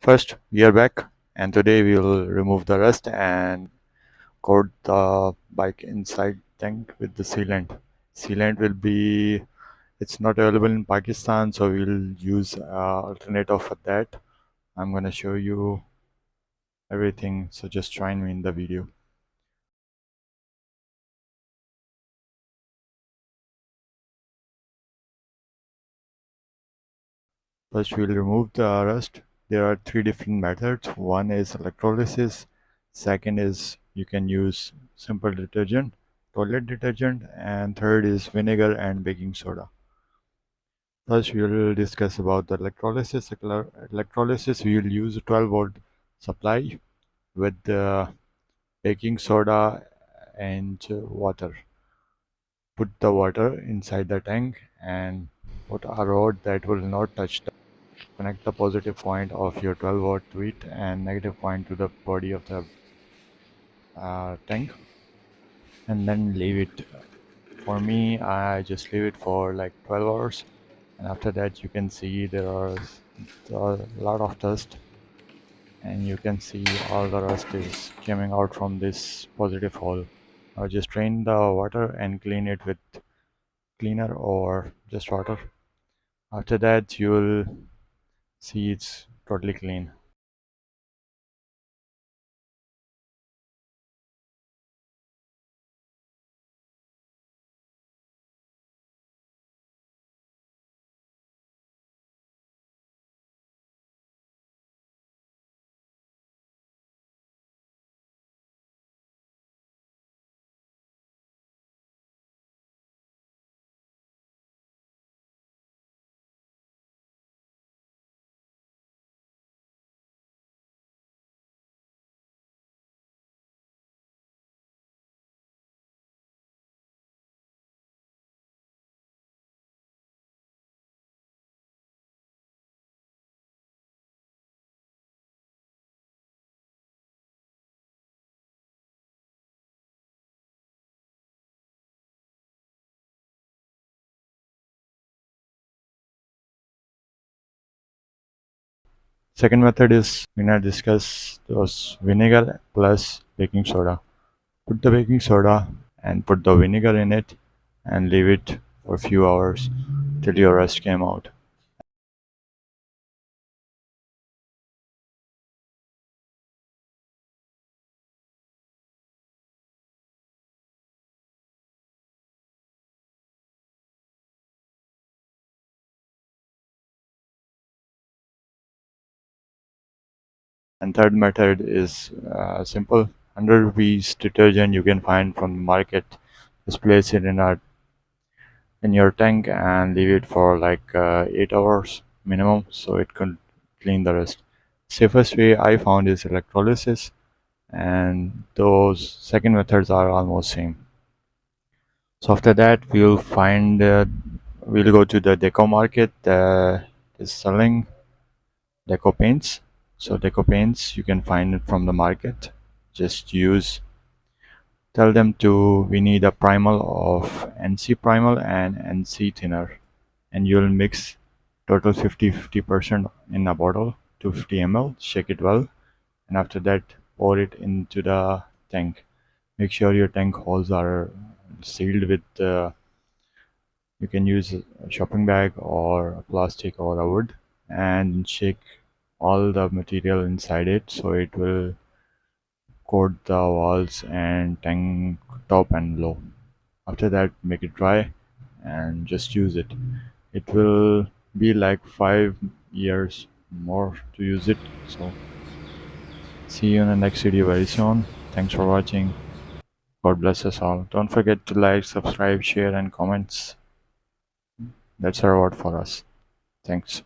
First, we are back, and today we will remove the rust and coat the bike inside tank with the sealant. Sealant will be, it's not available in Pakistan, so we'll use alternative for that. I'm gonna show you everything, so just join me in the video. First, we'll remove the rust. There are three different methods. One is electrolysis. Second is you can use simple detergent, toilet detergent, and third is vinegar and baking soda. First, we will discuss about the electrolysis. Electrolysis, we will use a 12-volt supply with the baking soda and water. Put the water inside the tank and put a rod that will not touch the. Connect the positive point of your 12-volt to it and negative point to the body of the tank, and then leave it. For me, I just leave it for like 12 hours, and after that you can see there are a lot of dust, and you can see all the rust is coming out from this positive hole. Or just drain the water and clean it with cleaner or just water. After that you will see it's totally clean. Second method is we're gonna discuss those vinegar plus baking soda. Put the baking soda and put the vinegar in it and leave it for a few hours till your rust came out. And third method is simple. 100 rupees detergent you can find from the market. Just place it in your tank and leave it for like 8 hours minimum, so it can clean the rest. Safest way I found is electrolysis, and those second methods are almost same. So after that we'll go to the deco market that is selling deco paints. So deco paints you can find it from the market. Just use, tell them to we need a primal of NC primal and NC thinner, and you'll mix total 50% in a bottle, 250 ml. Shake it well, and after that pour it into the tank. Make sure your tank holes are sealed with you can use a shopping bag or a plastic or a wood, and shake all the material inside it so it will coat the walls and tank top and low. After that make it dry and just use it. It will be like 5 years more to use it. So see you in the next video very soon. Thanks for watching. God bless us all. Don't forget to like, subscribe, share and comments. That's a reward for us. Thanks.